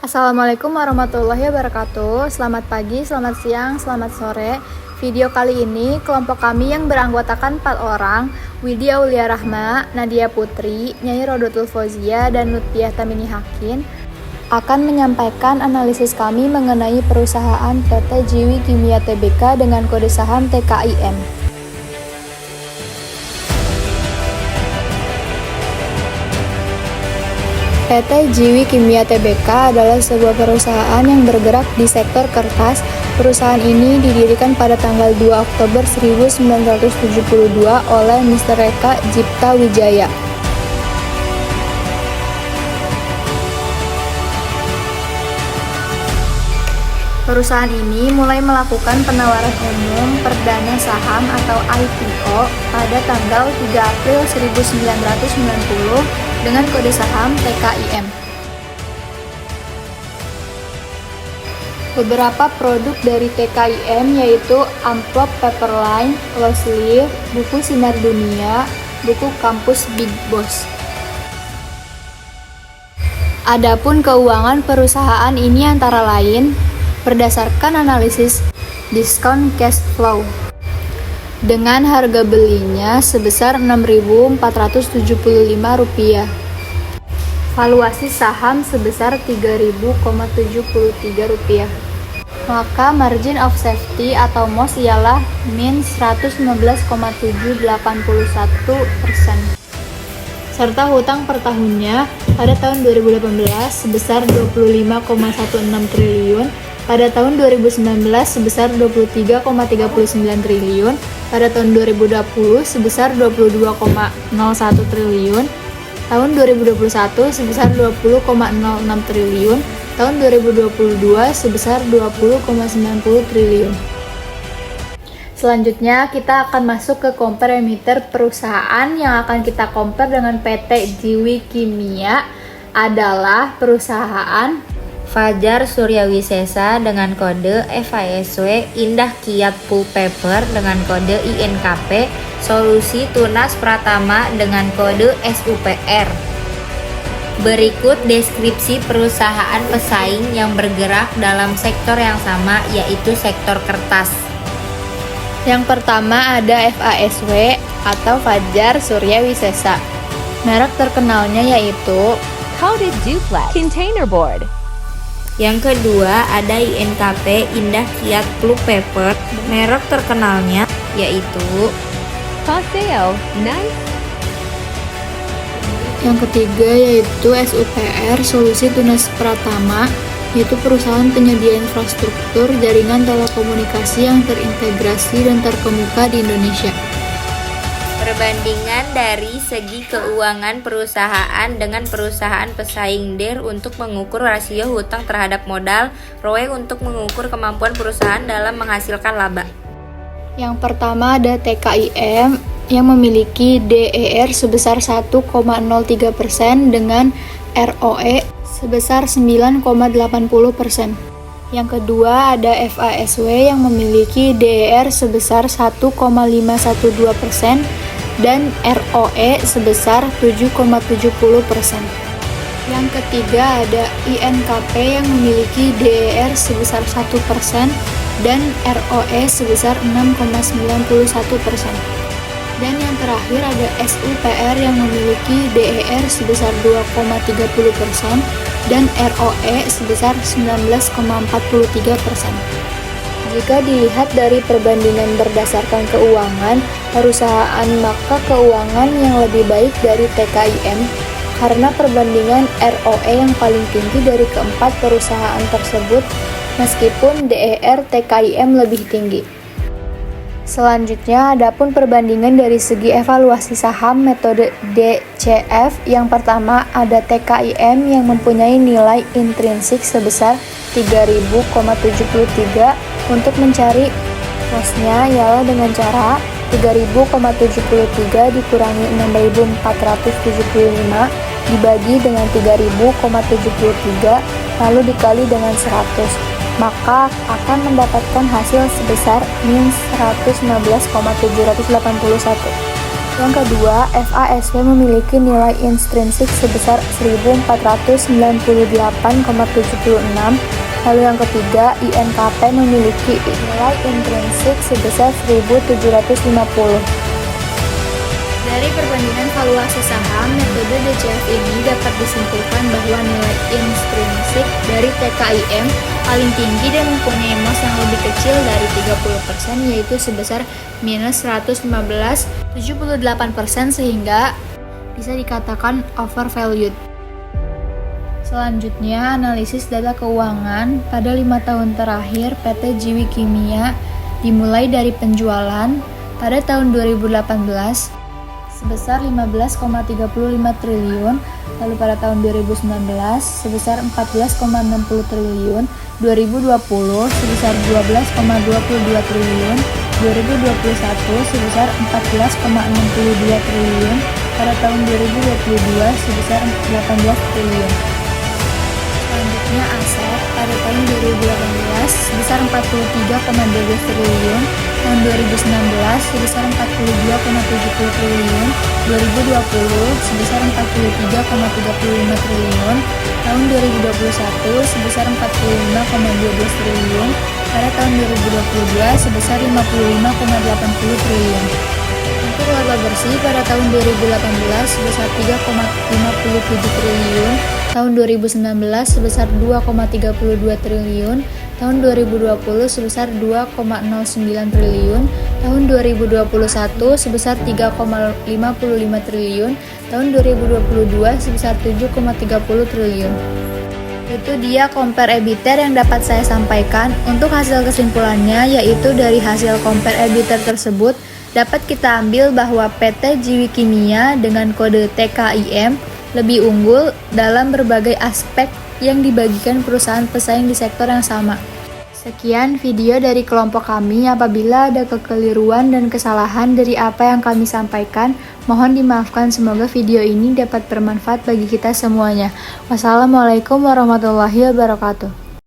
Assalamualaikum warahmatullahi wabarakatuh. Selamat pagi, selamat siang, selamat sore. Video kali ini kelompok kami yang beranggotakan 4 orang, Widya Aulia Rahma, Nadia Putri, Nyai Rodotul Fauzia, dan Lutfiah Tamini Hakin akan menyampaikan analisis kami mengenai perusahaan PT Jiwi Kimia Tbk dengan kode saham TKIM. PT Jiwi Kimia Tbk adalah sebuah perusahaan yang bergerak di sektor kertas. Perusahaan ini didirikan pada tanggal 2 Oktober 1972 oleh Mr. Eka Cipta Wijaya. Perusahaan ini mulai melakukan penawaran umum perdana saham atau IPO pada tanggal 3 April 1990 dengan kode saham TKIM. Beberapa produk dari TKIM yaitu amplop Paperline, Loose Leaf, buku Sinar Dunia, buku Kampus Big Boss. Adapun keuangan perusahaan ini antara lain berdasarkan analisis discount cash flow dengan harga belinya sebesar Rp6.475, valuasi saham sebesar Rp3.073, maka margin of safety atau MOS ialah min 115,781%, serta hutang per tahunnya pada tahun 2018 sebesar 25,16 triliun, pada tahun 2019 sebesar 23,39 triliun, pada tahun 2020 sebesar 22,01 triliun, tahun 2021 sebesar 20,06 triliun, tahun 2022 sebesar 20,90 triliun. Selanjutnya kita akan masuk ke compare emiter perusahaan yang akan kita compare dengan PT Jiwi Kimia adalah perusahaan Fajar Suryawisesa dengan kode FASW, Indah Kiat Pulp Paper dengan kode INKP, Solusi Tunas Pratama dengan kode SUPR. Berikut deskripsi perusahaan pesaing yang bergerak dalam sektor yang sama, yaitu sektor kertas. Yang pertama ada FASW atau Fajar Suryawisesa. Merek terkenalnya yaitu Coated Duplex Container Board. Yang kedua ada INKP, Indah Kiat Pulp Paper. Merek terkenalnya yaitu Paseo Nice. Yang ketiga yaitu SUPR, Solusi Tunas Pratama, yaitu perusahaan penyedia infrastruktur jaringan telekomunikasi yang terintegrasi dan terkemuka di Indonesia. perbandingan dari segi keuangan perusahaan dengan perusahaan pesaing DER untuk mengukur rasio hutang terhadap modal, ROE untuk mengukur kemampuan perusahaan dalam menghasilkan laba. Yang pertama ada TKIM yang memiliki DER sebesar 1,03% dengan ROE sebesar 9,80%. Yang kedua ada FASW yang memiliki DER sebesar 1,512% dan ROE sebesar 7,70%. Yang ketiga ada INKP yang memiliki DER sebesar 1% dan ROE sebesar 6,91%. Dan yang terakhir ada SUPR yang memiliki DER sebesar 2,30% dan ROE sebesar 19,43%. Jika dilihat dari perbandingan berdasarkan keuangan perusahaan, maka keuangan yang lebih baik dari TKIM karena perbandingan ROE yang paling tinggi dari keempat perusahaan tersebut, meskipun DER TKIM lebih tinggi. Selanjutnya, adapun perbandingan dari segi evaluasi saham metode DCF. Yang pertama ada TKIM yang mempunyai nilai intrinsik sebesar 3.000,73. Untuk mencari MOS-nya ialah dengan cara 3.000,73 dikurangi 6.475 dibagi dengan 3.000,73 lalu dikali dengan 100, maka akan mendapatkan hasil sebesar min 115,781. Yang kedua, FASW memiliki nilai intrinsik sebesar 1498,76. Lalu yang ketiga, INKP memiliki nilai intrinsik sebesar 1750. Dari perbandingan valuasi saham, metode DCF ini dapat disimpulkan bahwa nilai intrinsik dari TKIM paling tinggi dan mempunyai MOS yang lebih kecil dari 30%, yaitu sebesar minus 115,78%, sehingga bisa dikatakan overvalued. Selanjutnya, analisis data keuangan pada 5 tahun terakhir PT Jiwi Kimia dimulai dari penjualan pada tahun 2018 sebesar 15,35 triliun, lalu pada tahun 2019 sebesar 14,60 triliun, 2020 sebesar 12,22 triliun, 2021 sebesar 14,62 triliun, pada tahun 2022 sebesar 18 triliun. Selanjutnya aset pada tahun 2018 sebesar 43,12 triliun, tahun 2019 sebesar 42,70 triliun, 2020 sebesar 43,35 triliun, tahun 2021 sebesar 45,12 triliun, pada tahun 2022 sebesar 55,80 triliun. Untuk laba bersih pada tahun 2018 sebesar 3,57 triliun, tahun 2019 sebesar 2,32 triliun, tahun 2020 sebesar 2,09 triliun, tahun 2021 sebesar 3,55 triliun, tahun 2022 sebesar 7,30 triliun. Itu dia compare EBITDA yang dapat saya sampaikan. Untuk hasil kesimpulannya, yaitu dari hasil compare EBITDA tersebut dapat kita ambil bahwa PT Jiwi Kimia dengan kode TKIM lebih unggul dalam berbagai aspek yang dibagikan perusahaan pesaing di sektor yang sama. Sekian video dari kelompok kami. Apabila ada kekeliruan dan kesalahan dari apa yang kami sampaikan, mohon dimaafkan. Semoga video ini dapat bermanfaat bagi kita semuanya. Wassalamualaikum warahmatullahi wabarakatuh.